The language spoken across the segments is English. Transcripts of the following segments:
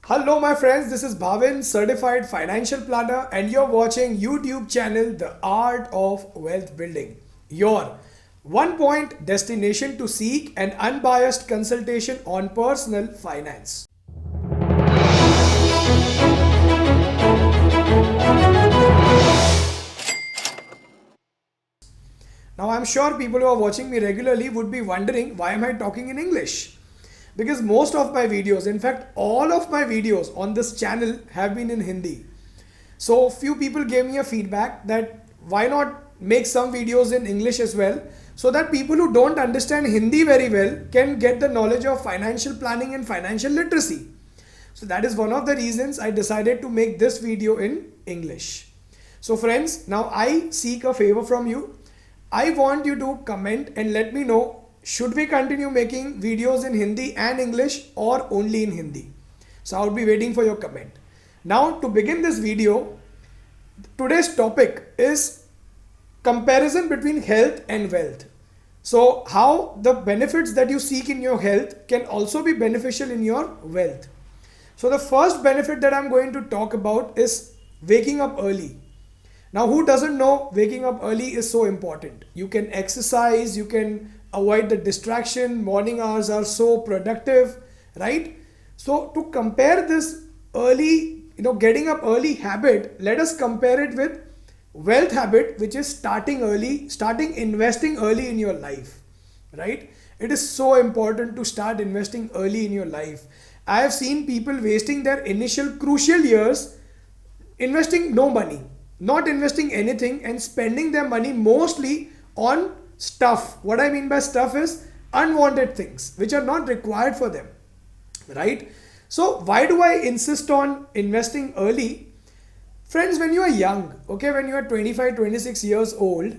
Hello my friends, this is Bhaven, certified financial planner, and you're watching YouTube channel The Art of Wealth Building. Your one point destination to seek an unbiased consultation on personal finance. Now I'm sure people who are watching me regularly would be wondering why am I talking in English? Because most of my videos, in fact all of my videos on this channel have been in Hindi. So few people gave me a feedback that why not make some videos in English as well, so that people who don't understand Hindi very well can get the knowledge of financial planning and financial literacy. So that is one of the reasons I decided to make this video in English. So friends, now I seek a favor from you. I want you to comment and let me know, should we continue making videos in Hindi and English or only in Hindi? So I would be waiting for your comment. Now to begin this video, today's topic is comparison between health and wealth. So how the benefits that you seek in your health can also be beneficial in your wealth. So the first benefit that I'm going to talk about is waking up early. Now, who doesn't know waking up early is so important? You can exercise, you can avoid the distraction, morning hours are so productive, right? So to compare this early, getting up early habit, let us compare it with wealth habit, which is starting early, starting investing early in your life, right? It is so important to start investing early in your life. I have seen people wasting their initial crucial years investing no money, not investing anything, and spending their money mostly on stuff. What I mean by stuff is unwanted things which are not required for them, right? So why do I insist on investing early? Friends, when you are young, okay, when you are 25, 26 years old,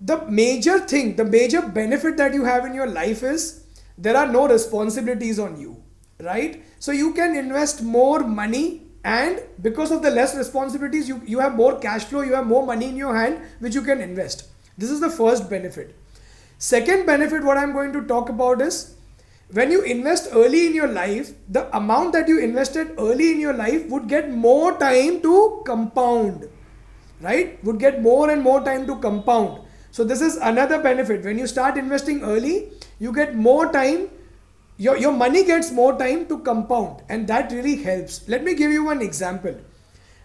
the major thing, the major benefit that you have in your life is there are no responsibilities on you, right? So you can invest more money, and because of the less responsibilities, you have more cash flow, you have more money in your hand which you can invest. This is the first benefit. Second benefit what I'm going to talk about is when you invest early in your life, the amount that you invested early in your life would get more time to compound, right? Would get more and more time to compound. So this is another benefit. When you start investing early, you get more time, your money gets more time to compound, and that really helps. Let me give you one example.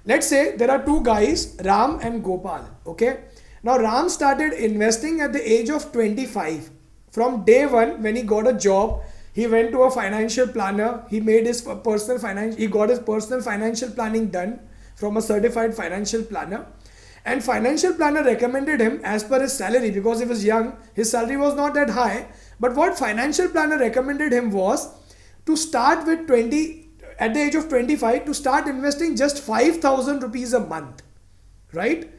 Let's say there are two guys, Ram and Gopal, okay? Now Ram started investing at the age of 25. From day one, when he got a job, he went to a financial planner, he made his personal finance, he got his personal financial planning done from a certified financial planner. And financial planner recommended him as per his salary, because he was young, his salary was not that high. But what financial planner recommended him was to start with at the age of 25, to start investing just 5,000 rupees a month, right?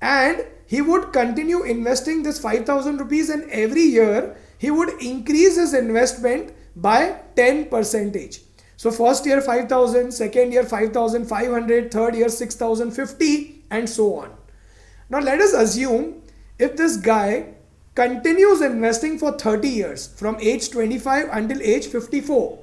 And he would continue investing this 5,000 rupees, and every year he would increase his investment by 10%. So first year 5,000, second year 5,500, third year 6,050, and so on. Now let us assume if this guy continues investing for 30 years from age 25 until age 54.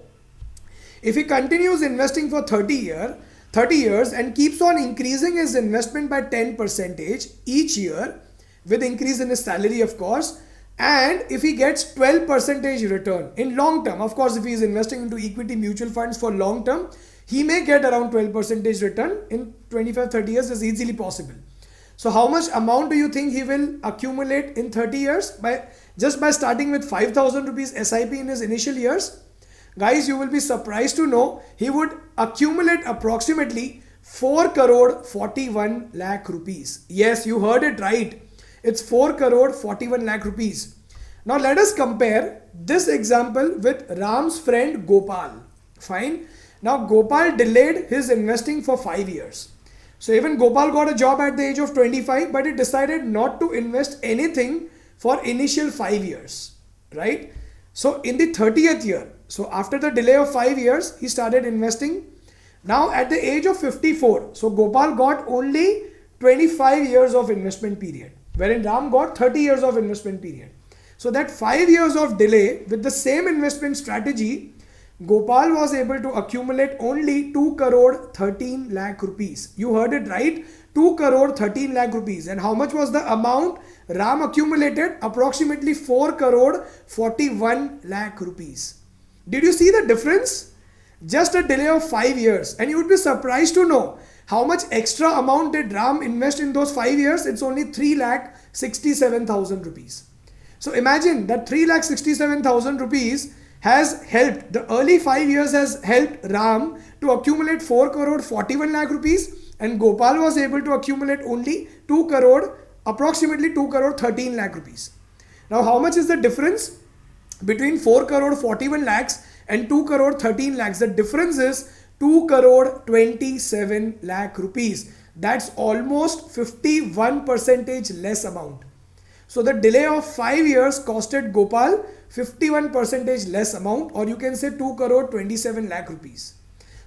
If he continues investing for 30 years and keeps on increasing his investment by 10% each year, with increase in his salary of course, and if he gets 12% return in long term, of course if he is investing into equity mutual funds for long term, he may get around 12% return in 25-30 years is easily possible. So how much amount do you think he will accumulate in 30 years by starting with 5,000 rupees SIP in his initial years? Guys, you will be surprised to know he would accumulate approximately 4 crore 41 lakh rupees. Yes, you heard it right. It's 4 crore 41 lakh rupees. Now let us compare this example with Ram's friend Gopal. Fine. Now Gopal delayed his investing for 5 years. So even Gopal got a job at the age of 25, but he decided not to invest anything for initial 5 years, right? So in the 30th year, so after the delay of 5 years, he started investing. Now at the age of 54, so Gopal got only 25 years of investment period, wherein Ram got 30 years of investment period. So that 5 years of delay with the same investment strategy Gopal was able to accumulate only 2 crore 13 lakh rupees. You heard it right, 2 crore 13 lakh rupees. And how much was the amount Ram accumulated? Approximately 4 crore 41 lakh rupees. Did you see the difference? Just a delay of 5 years. And you would be surprised to know how much extra amount did Ram invest in those 5 years? It's only 3 lakh 67,000 rupees. So imagine that 3 lakh 67,000 rupees has helped, the early 5 years has helped Ram to accumulate 4 crore 41 lakh rupees, and Gopal was able to accumulate only 2 crore, approximately 2 crore 13 lakh rupees. Now how much is the difference between 4 crore 41 lakhs and 2 crore 13 lakhs? The difference is 2 crore 27 lakh rupees. That's almost 51% less amount. So the delay of 5 years costed Gopal 51% less amount, or you can say 2 crore 27 lakh rupees.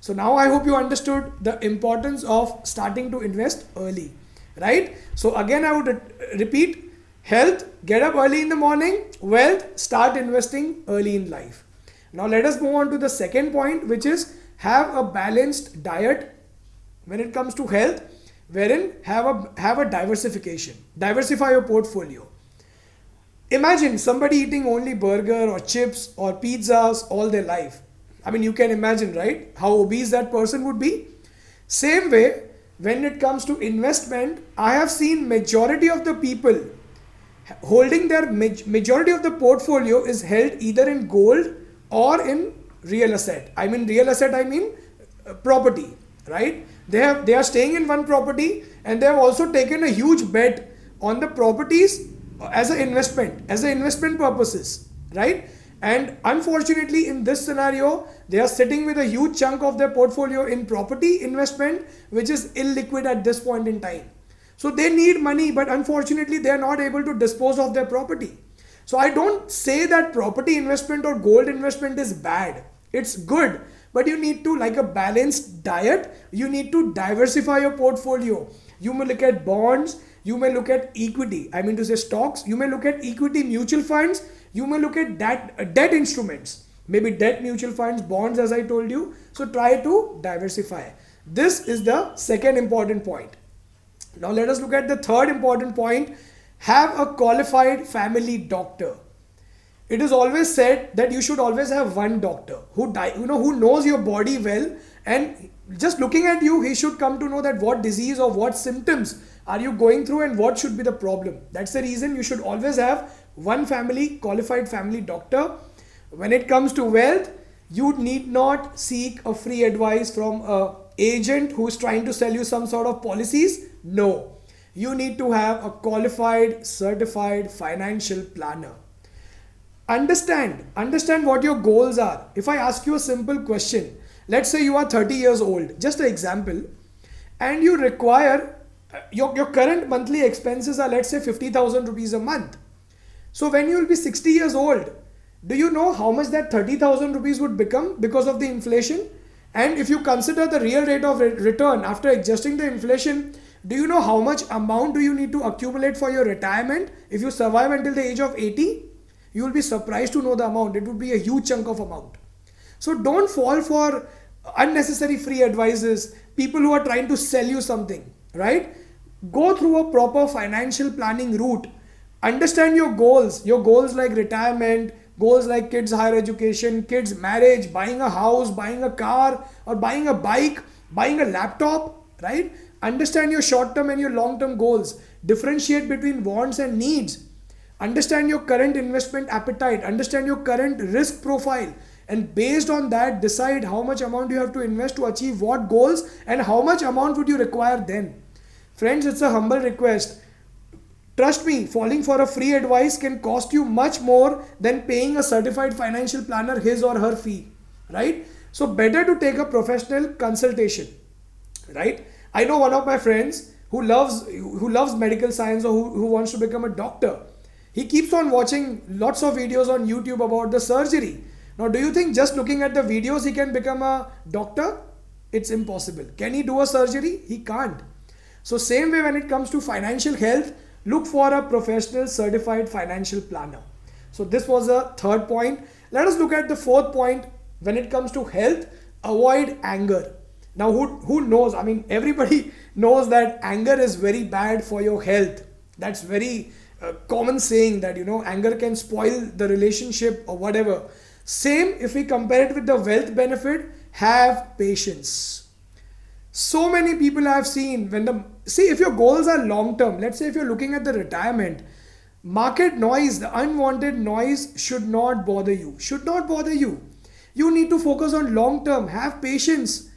So now I hope you understood the importance of starting to invest early, right? So again I would repeat: health, get up early in the morning; wealth, start investing early in life. Now let us move on to the second point, which is have a balanced diet when it comes to health, wherein have a diversification. Diversify your portfolio. Imagine somebody eating only burger or chips or pizzas all their life. I mean, you can imagine, right, how obese that person would be. Same way, when it comes to investment, I have seen majority of the people holding their majority of the portfolio is held either in gold or in real asset. I mean property, right? They are staying in one property, and they have also taken a huge bet on the properties as an investment purposes, right? And unfortunately in this scenario, they are sitting with a huge chunk of their portfolio in property investment, which is illiquid at this point in time. So they need money, but unfortunately they are not able to dispose of their property. So I don't say that property investment or gold investment is bad. It's good, but you need to, like a balanced diet, you need to diversify your portfolio. You may look at bonds, you may look at equity, I mean to say stocks, you may look at equity mutual funds, you may look at debt instruments, maybe debt mutual funds, bonds, as I told you. So try to diversify. This is the second important point. Now let us look at the third important point. Have a qualified family doctor. It is always said that you should always have one doctor who knows your body well, and just looking at you, he should come to know that what disease or what symptoms are you going through and what should be the problem. That's the reason you should always have one qualified family doctor. When it comes to wealth, you need not seek a free advice from an agent who is trying to sell you some sort of policies. No, you need to have a qualified, certified financial planner. Understand what your goals are. If I ask you a simple question, let's say you are 30 years old, just an example, and you require, your current monthly expenses are, let's say, 50,000 rupees a month. So when you will be 60 years old, do you know how much that 30,000 rupees would become because of the inflation? And if you consider the real rate of return after adjusting the inflation, do you know how much amount do you need to accumulate for your retirement if you survive until the age of 80? You will be surprised to know the amount. It would be a huge chunk of amount. So don't fall for unnecessary free advices, people who are trying to sell you something, right? Go through a proper financial planning route. Understand your goals like retirement, goals like kids' higher education, kids' marriage, buying a house, buying a car, or buying a bike, buying a laptop, right? Understand your short-term and your long-term goals. Differentiate between wants and needs. Understand your current investment appetite. Understand your current risk profile. And based on that, decide how much amount you have to invest to achieve what goals and how much amount would you require then. Friends, it's a humble request. Trust me, falling for a free advice can cost you much more than paying a certified financial planner his or her fee, right? So better to take a professional consultation, right? I know one of my friends who loves medical science, or who wants to become a doctor. He keeps on watching lots of videos on YouTube about the surgery. Now, do you think just looking at the videos he can become a doctor? It's impossible. Can he do a surgery? He can't. So same way when it comes to financial health, look for a professional certified financial planner. So this was a third point. Let us look at the fourth point, when it comes to health, avoid anger. Now, who knows? I mean, everybody knows that anger is very bad for your health. That's very common saying that, anger can spoil the relationship or whatever. Same if we compare it with the wealth benefit, have patience. So many people I have seen see, if your goals are long term, let's say if you're looking at the retirement, market noise, the unwanted noise should not bother you. Should not bother you. You need to focus on long term. Have patience.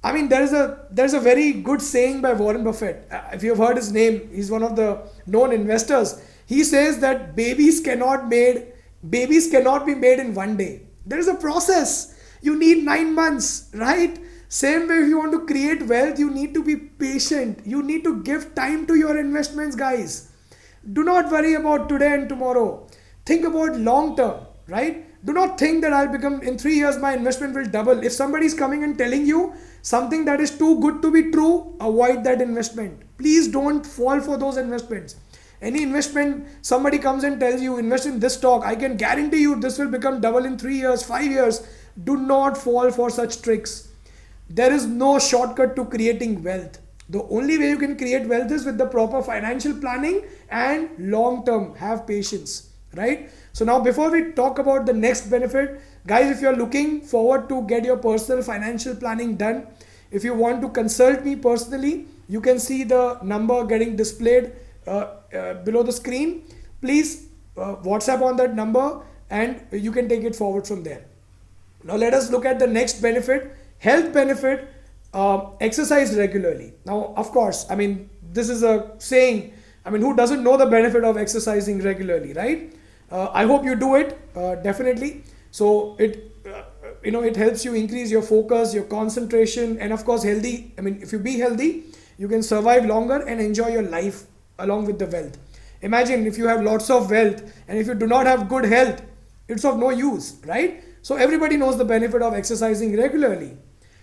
I mean, there's a very good saying by Warren Buffett. If you've heard his name, he's one of the known investors. He says that babies cannot be made in one day. There is a process. You need 9 months, right? Same way, if you want to create wealth, you need to be patient. You need to give time to your investments, guys. Do not worry about today and tomorrow. Think about long term, right? Do not think that I'll become, in 3 years, my investment will double. If somebody is coming and telling you something that is too good to be true, avoid that investment. Please don't fall for those investments. Any investment, somebody comes and tells you, invest in this stock, I can guarantee you this will become double in 3 years, 5 years. Do not fall for such tricks. There is no shortcut to creating wealth. The only way you can create wealth is with the proper financial planning and long term. Have patience, right? So now, before we talk about the next benefit, guys, if you're looking forward to get your personal financial planning done, if you want to consult me personally, you can see the number getting displayed below the screen. Please WhatsApp on that number and you can take it forward from there. Now let us look at the next benefit, health benefit, exercise regularly. Now, of course, I mean, this is a saying, I mean, who doesn't know the benefit of exercising regularly, right? I hope you do it, definitely. So it helps you increase your focus, your concentration, and of course healthy. I mean, if you be healthy, you can survive longer and enjoy your life along with the wealth. Imagine if you have lots of wealth and if you do not have good health, it's of no use, right? So everybody knows the benefit of exercising regularly.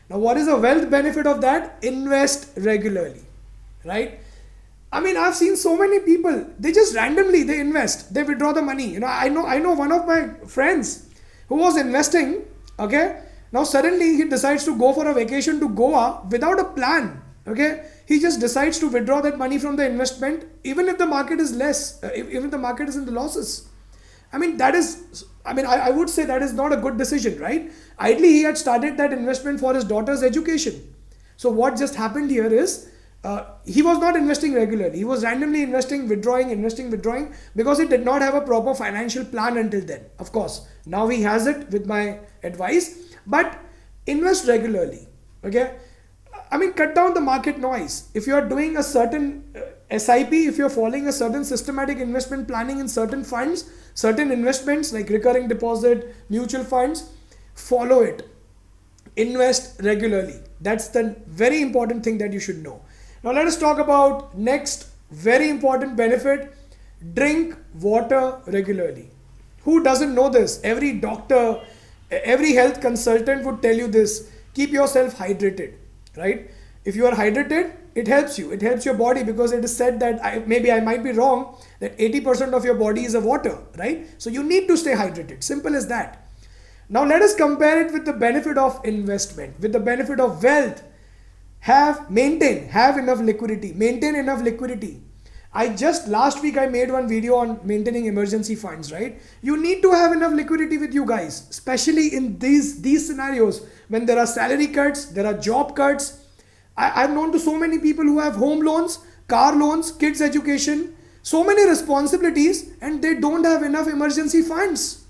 Now, what is the wealth benefit of that? Invest regularly, right? I mean, I've seen so many people, they just randomly, they invest, they withdraw the money. I know one of my friends who was investing, okay? Now suddenly he decides to go for a vacation to Goa without a plan, okay? He just decides to withdraw that money from the investment, even if the market is less, even if the market is in the losses. I mean, I would say that is not a good decision, right? Ideally, he had started that investment for his daughter's education. So what just happened here is, he was not investing regularly. He was randomly investing, withdrawing, because he did not have a proper financial plan until then. Of course, now he has it with my advice, but invest regularly, okay? I mean, cut down the market noise. If you are doing a certain SIP, if you're following a certain systematic investment planning in certain funds, certain investments like recurring deposit, mutual funds, follow it. Invest regularly. That's the very important thing that you should know. Now let us talk about next very important benefit. Drink water regularly. Who doesn't know this? Every doctor, every health consultant would tell you this. Keep yourself hydrated, right? If you are hydrated, it helps you. It helps your body, because it is said that, maybe I might be wrong, that 80% of your body is a water, right? So you need to stay hydrated. Simple as that. Now let us compare it with the benefit of investment, with the benefit of wealth. Have enough liquidity. Maintain enough liquidity. Last week I made one video on maintaining emergency funds, right? You need to have enough liquidity with you guys, especially in these scenarios when there are salary cuts, there are job cuts. I've known to so many people who have home loans, car loans, kids education, so many responsibilities, and they don't have enough emergency funds.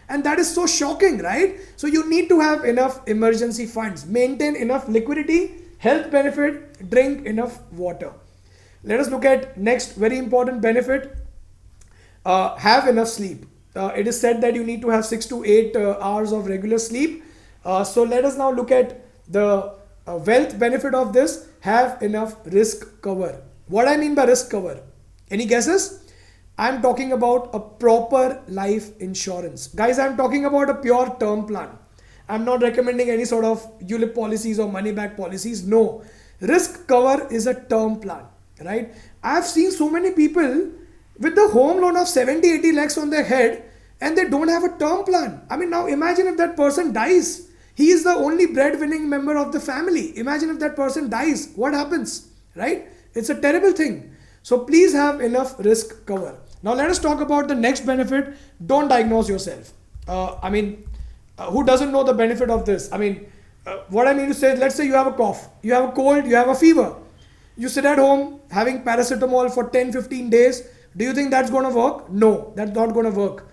And that is so shocking, right? So you need to have enough emergency funds, maintain enough liquidity, health benefit, drink enough water. Let us look at next very important benefit. Have enough sleep. It is said that you need to have 6 to 8 hours of regular sleep. So let us now look at the wealth benefit of this. Have enough risk cover. What I mean by risk cover? Any guesses? I'm talking about a proper life insurance. Guys, I'm talking about a pure term plan. I'm not recommending any sort of ULIP policies or money back policies. No. Risk cover is a term plan, right? I've seen so many people with the home loan of 70-80 lakhs on their head and they don't have a term plan. I mean, now imagine if that person dies. He is the only breadwinning member of the family. Imagine if that person dies, what happens, right? It's a terrible thing. So please have enough risk cover. Now let us talk about the next benefit. Don't diagnose yourself. Who doesn't know the benefit of this? What I mean to say is, let's say you have a cough, you have a cold, you have a fever. You sit at home having paracetamol for 10-15 days. Do you think that's going to work? No, that's not going to work.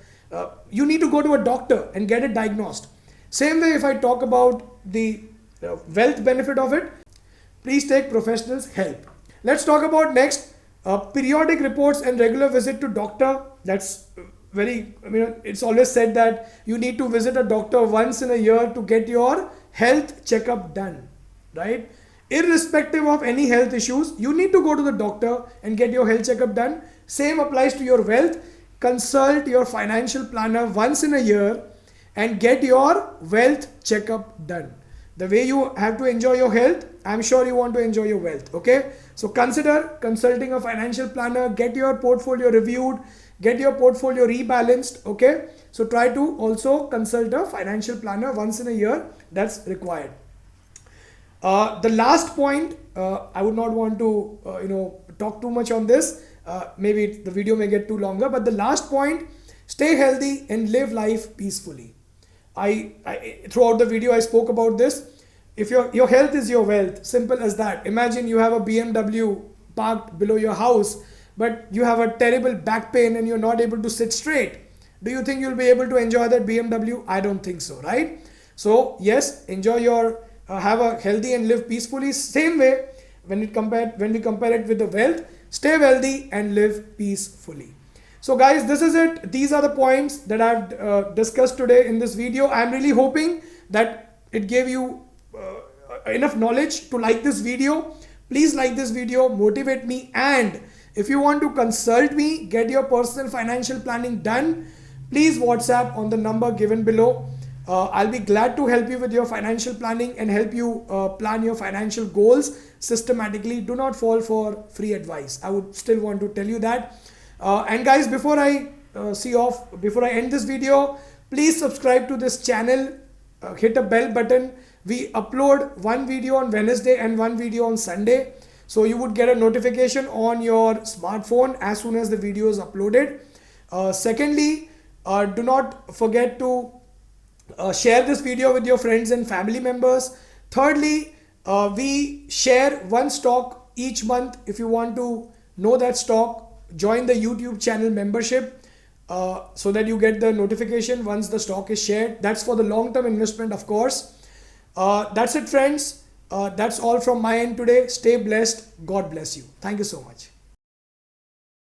You need to go to a doctor and get it diagnosed. Same way, if I talk about the wealth benefit of it, please take professionals' help. Let's talk about next, periodic reports and regular visit to doctor. That's very, it's always said that you need to visit a doctor once in a year to get your health checkup done, right? Irrespective of any health issues, you need to go to the doctor and get your health checkup done. Same applies to your wealth. Consult your financial planner once in a year and get your wealth checkup done. The way you have to enjoy your health, I'm sure you want to enjoy your wealth, okay? So consider consulting a financial planner, get your portfolio reviewed, get your portfolio rebalanced, okay? So try to also consult a financial planner once in a year. That's required. The last point, I would not want to talk too much on this. Maybe the video may get too longer, but the last point, stay healthy and live life peacefully. Throughout the video I spoke about this. If your health is your wealth, simple as that. Imagine you have a BMW parked below your house, but you have a terrible back pain and you're not able to sit straight. Do you think you'll be able to enjoy that BMW? I don't think so, right? So yes, enjoy your have a healthy and live peacefully. Same way, when we compare it with the wealth, stay wealthy and live peacefully. So guys, this is it. These are the points that I've discussed today in this video. I'm really hoping that it gave you enough knowledge to like this video. Please like this video, motivate me, and if you want to consult me, get your personal financial planning done, please WhatsApp on the number given below. I'll be glad to help you with your financial planning and help you plan your financial goals systematically. Do not fall for free advice. I would still want to tell you that. And guys, before I before I end this video, please subscribe to this channel, hit a bell button. We upload one video on Wednesday and one video on Sunday. So you would get a notification on your smartphone as soon as the video is uploaded. Secondly, do not forget to share this video with your friends and family members. Thirdly, we share one stock each month. If you want to know that stock, join the YouTube channel membership so that you get the notification once the stock is shared. That's for the long-term investment, of course. That's it, friends. That's all from my end today. Stay blessed. God bless you. Thank you so much.